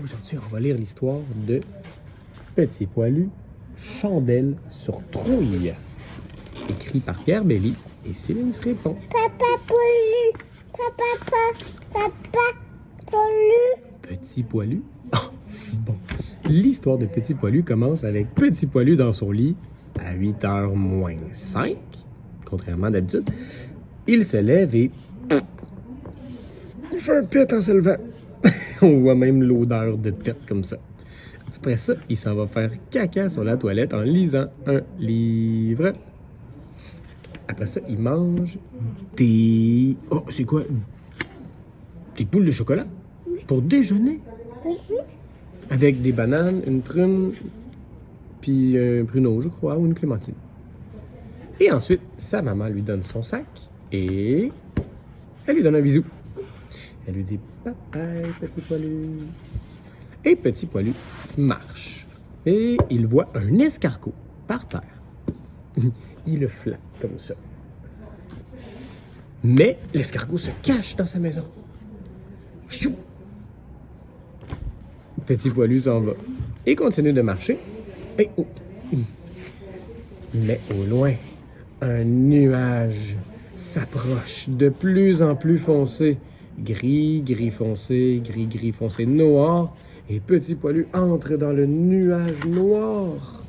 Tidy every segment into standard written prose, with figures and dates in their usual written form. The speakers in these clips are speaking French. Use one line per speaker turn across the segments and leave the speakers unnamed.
Aujourd'hui, on va lire l'histoire de Petit Poilu, Chandelle sur Trouille, écrit par Pierre Belly et Céline Frépon.
Papa Poilu, papa Poilu.
Petit Poilu? Ah, bon. L'histoire de Petit Poilu commence avec Petit Poilu dans son lit à 8h moins 5, contrairement d'habitude. Il se lève et il fait un pet en se levant. On voit même l'odeur de pet comme ça. Après ça, il s'en va faire caca sur la toilette en lisant un livre. Après ça, il mange des... Oh, c'est quoi? Des boules de chocolat? Pour déjeuner? Avec des bananes, une prune, puis un pruneau, je crois, ou une clémentine. Et ensuite, sa maman lui donne son sac et elle lui donne un bisou. Elle lui dit « Bye, Petit Poilu ». Et Petit Poilu marche. Et il voit un escargot par terre. Il le flatte comme ça. Mais l'escargot se cache dans sa maison. Chou! Petit Poilu s'en va et continue de marcher. Et oh! Mais au loin, un nuage s'approche de plus en plus foncé. Gris, gris foncé, gris foncé, noir. Et Petit Poilu entre dans le nuage noir.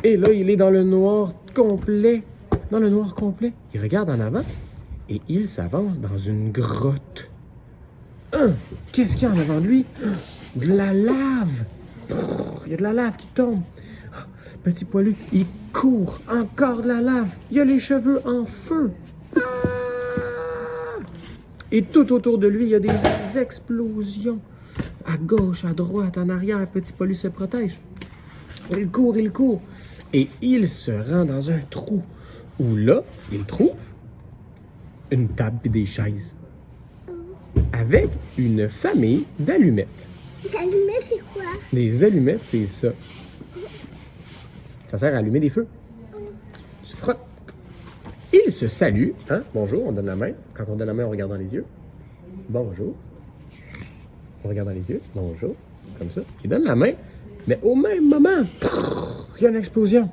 Et là, il est dans le noir complet. Dans le noir complet. Il regarde en avant et il s'avance dans une grotte. Qu'est-ce qu'il y a en avant de lui? De la lave. Il y a de la lave qui tombe. Petit Poilu, il court. Encore de la lave. Il a les cheveux en feu. Et tout autour de lui, il y a des explosions. À gauche, à droite, en arrière, Petit Poilu se protège. Il court. Et il se rend dans un trou où là, il trouve une table et des chaises. Avec une famille d'allumettes.
Les allumettes, c'est quoi?
Les allumettes, c'est ça. Ça sert à allumer des feux. Tu frottes. Ils se saluent. Hein? Bonjour, on donne la main. Quand on donne la main, on regarde dans les yeux. Bonjour. On regarde dans les yeux. Bonjour. Comme ça. Ils donnent la main. Mais au même moment, il y a une explosion.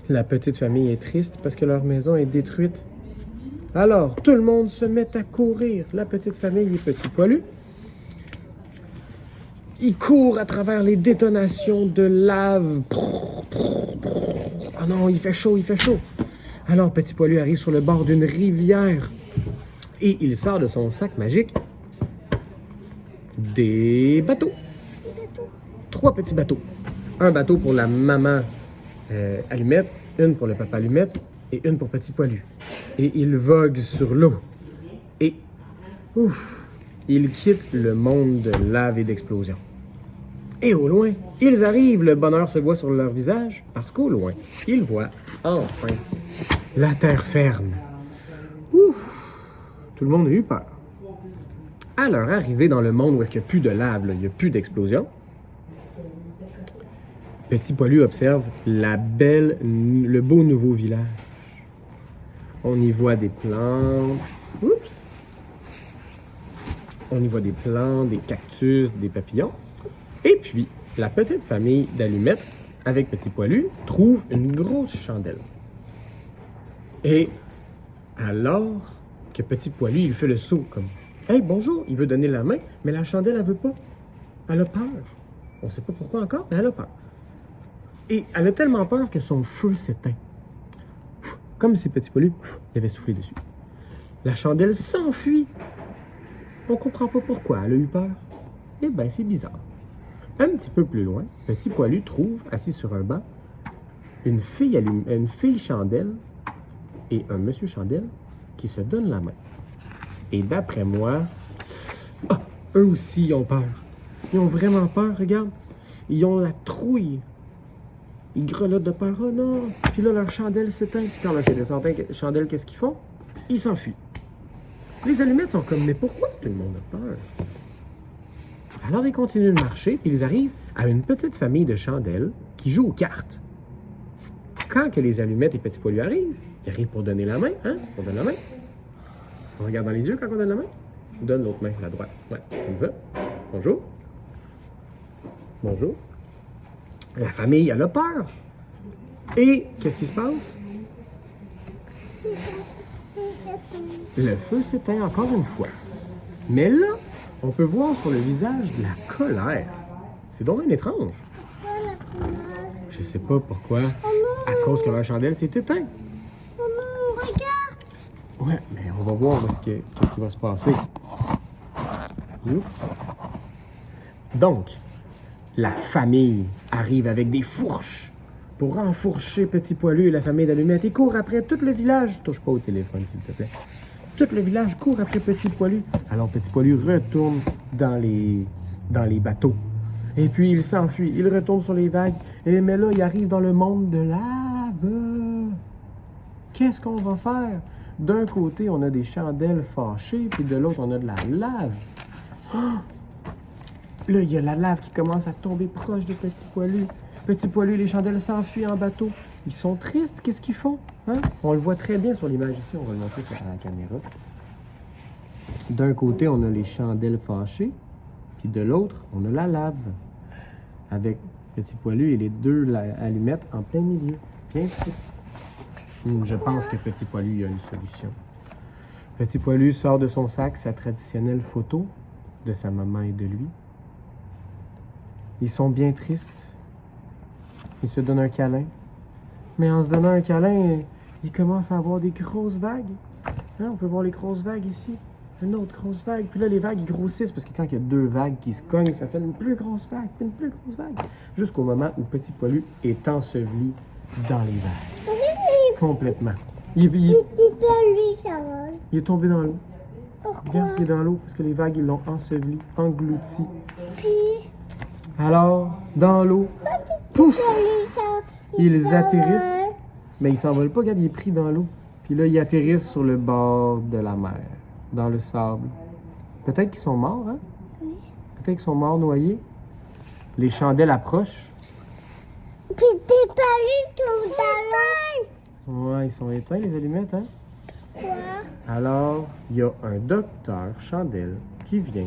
La petite famille est triste parce que leur maison est détruite. Alors, tout le monde se met à courir. La petite famille et Petit Poilu. Ils courent à travers les détonations de lave. Ah non, il fait chaud. Alors, Petit Poilu arrive sur le bord d'une rivière et il sort de son sac magique des bateaux. 3 petits bateaux. Un bateau pour la maman Allumette, une pour le papa Allumette et une pour Petit Poilu. Et il vogue sur l'eau. Et, il quitte le monde de lave et d'explosion. Et au loin, ils arrivent, le bonheur se voit sur leur visage, parce qu'au loin, ils voient enfin la terre ferme. Tout le monde a eu peur. À leur arrivée dans le monde où est-ce qu'il n'y a plus de lave, là, il n'y a plus d'explosion, Petit Poilu observe le beau nouveau village. On y voit des plantes. On y voit des plantes, des cactus, des papillons. Et puis, la petite famille d'allumettes, avec Petit Poilu, trouve une grosse chandelle. Et alors que Petit Poilu, il fait le saut comme « Hey, bonjour », il veut donner la main, mais la chandelle, elle veut pas. Elle a peur. On ne sait pas pourquoi encore, mais elle a peur. Et elle a tellement peur que son feu s'éteint. Comme si Petit Poilu, il avait soufflé dessus. La chandelle s'enfuit. On ne comprend pas pourquoi elle a eu peur. Eh bien, c'est bizarre. Un petit peu plus loin, Petit Poilu trouve, assis sur un banc, une fille chandelle et un monsieur chandelle qui se donnent la main. Et d'après moi, eux aussi, ils ont peur. Ils ont vraiment peur, regarde. Ils ont la trouille. Ils grelottent de peur. Oh non! Puis là, leur chandelle s'éteint. Puis quand la chandelle, qu'est-ce qu'ils font? Ils s'enfuient. Les allumettes sont comme, mais pourquoi tout le monde a peur? Alors, ils continuent de marcher, puis ils arrivent à une petite famille de chandelles qui joue aux cartes. Quand que les allumettes et Petit Poilu arrivent, ils arrivent pour donner la main, hein? On donne la main. On regarde dans les yeux quand on donne la main. On donne l'autre main, la droite. Ouais, comme ça. Bonjour. Bonjour. La famille, elle a peur. Et qu'est-ce qui se passe? Le feu s'éteint encore une fois. Mais là, on peut voir sur le visage de la colère. C'est donc bien étrange. Je sais pas pourquoi. À cause que la chandelle s'est éteinte.
Maman, regarde.
Ouais, mais on va voir qu'est-ce qui va se passer. Oups. Donc, la famille arrive avec des fourches pour enfourcher Petit Poilu et la famille d'Allumette et court après tout le village. Touche pas au téléphone, s'il te plaît. Tout le village court après Petit Poilu. Alors Petit Poilu retourne dans les bateaux. Et puis il s'enfuit, il retourne sur les vagues. Mais là, il arrive dans le monde de lave. Qu'est-ce qu'on va faire? D'un côté, on a des chandelles fâchées, puis de l'autre, on a de la lave. Ah! Là, il y a la lave qui commence à tomber proche de Petit Poilu. Petit Poilu, les chandelles s'enfuient en bateau. Ils sont tristes, qu'est-ce qu'ils font? Hein? On le voit très bien sur l'image ici, on va le montrer sur la caméra. D'un côté, on a les chandelles fâchées, puis de l'autre, on a la lave, avec Petit Poilu et les deux allumettes en plein milieu. Bien triste. Je pense que Petit Poilu a une solution. Petit Poilu sort de son sac sa traditionnelle photo de sa maman et de lui. Ils sont bien tristes. Ils se donnent un câlin. Mais en se donnant un câlin, ils commencent à avoir des grosses vagues. Hein, on peut voir les grosses vagues ici. Une autre grosse vague. Puis là, les vagues, ils grossissent parce que quand il y a deux vagues qui se cognent, ça fait une plus grosse vague, puis une plus grosse vague. Jusqu'au moment où Petit Poilu est enseveli dans les vagues. Complètement. Il est tombé dans l'eau.
Pourquoi?
Regarde, il est dans l'eau parce que les vagues, ils l'ont enseveli, englouti.
Puis,
Alors, dans l'eau, pouf! Ils atterrissent. Mais ils s'envolent pas, regarde, il est pris dans l'eau. Puis là, ils atterrissent sur le bord de la mer, dans le sable. Peut-être qu'ils sont morts, hein?
Oui.
Peut-être qu'ils sont morts noyés. Les chandelles approchent.
Puis t'es pas lui tout dans l'eau.
Ouais, ils sont éteints, les allumettes, hein?
Quoi?
Alors, il y a un docteur chandelle qui vient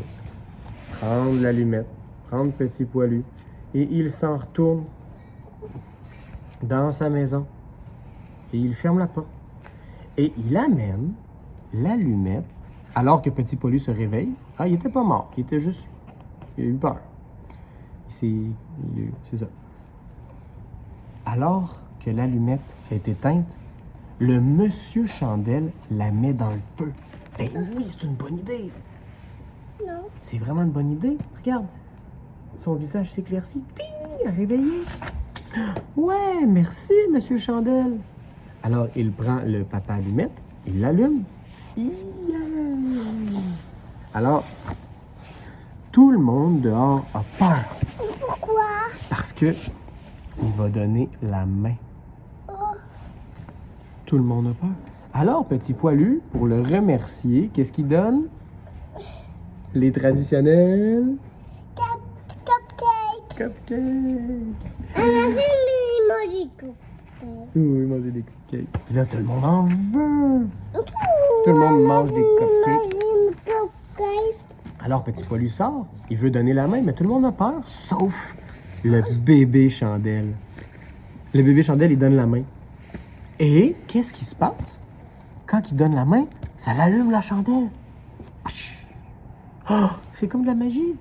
prendre l'allumette, prendre Petit Poilu, et il s'en retourne dans sa maison. Et il ferme la porte. Et il amène l'allumette, alors que Petit Poilu se réveille. Ah, il était pas mort, il était juste... Il a eu peur. C'est ça. Alors que l'allumette est éteinte, le monsieur Chandelle la met dans le feu. Ben oui, c'est une bonne idée.
Non.
C'est vraiment une bonne idée. Regarde. Son visage s'éclaircit. Ting! Réveillé. Ouais, merci, monsieur Chandelle. Alors, il prend le papa allumette, il l'allume. Yeah! Alors, tout le monde dehors a peur.
Pourquoi?
Parce que il va donner la main.
Oh.
Tout le monde a peur. Alors, Petit Poilu, pour le remercier, qu'est-ce qu'il donne? Les traditionnels...
Cupcake.
Cupcakes.
On a fait les emojis cupcake.
Oui, manger des cupcakes. Puis là, tout le monde en veut. Tout le monde mange des cupcakes. Alors, Petit Poilu sort. Il veut donner la main, mais tout le monde a peur, sauf le bébé Chandelle. Le bébé Chandelle, il donne la main. Et qu'est-ce qui se passe? Quand il donne la main, ça l'allume la chandelle. Oh, c'est comme de la magie.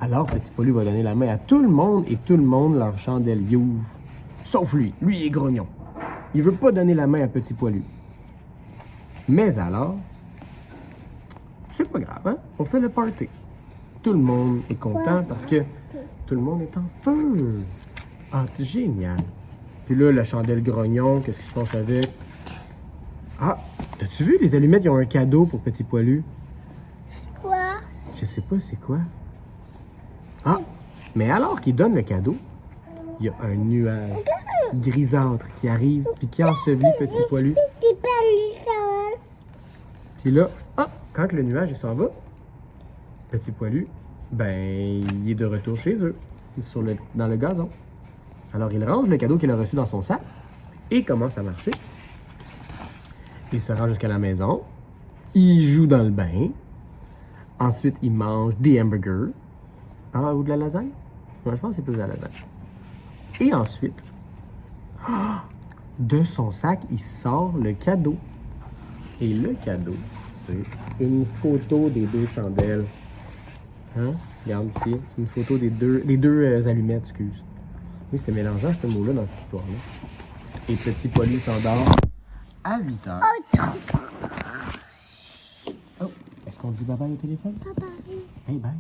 Alors, Petit Poilu va donner la main à tout le monde et tout le monde, leur chandelle y ouvre. Sauf lui. Lui, il est grognon. Il veut pas donner la main à Petit Poilu. Mais alors, c'est pas grave, hein? On fait le party. Tout le monde est content parce que tout le monde est en feu. Ah, c'est génial. Puis là, la chandelle grognon, qu'est-ce qui se passe avec? Ah, t'as-tu vu? Les allumettes, ils ont un cadeau pour Petit Poilu.
Quoi?
Je sais pas c'est quoi. Ah, mais alors qu'il donne le cadeau, il y a un nuage grisâtre qui arrive puis qui ensevelit Petit Poilu.
T'es pas lui, ça.
Puis là, ah, quand le nuage il s'en va, Petit Poilu, ben, il est de retour chez eux, dans le gazon. Alors, il range le cadeau qu'il a reçu dans son sac et commence à marcher. Il se rend jusqu'à la maison. Il joue dans le bain. Ensuite, il mange des hamburgers. Ah, ou de la lasagne. Moi, je pense que c'est plus de la lasagne. Et ensuite, de son sac, il sort le cadeau. Et le cadeau, c'est une photo des deux chandelles. Hein? Regarde ici, c'est une photo des deux allumettes, excuse. Oui, c'était mélangeant ce mot-là dans cette histoire-là. Et Petit Poilu s'endort à 8 heures. Oh, est-ce qu'on dit bye-bye au téléphone?
Papa.
Hey, bye.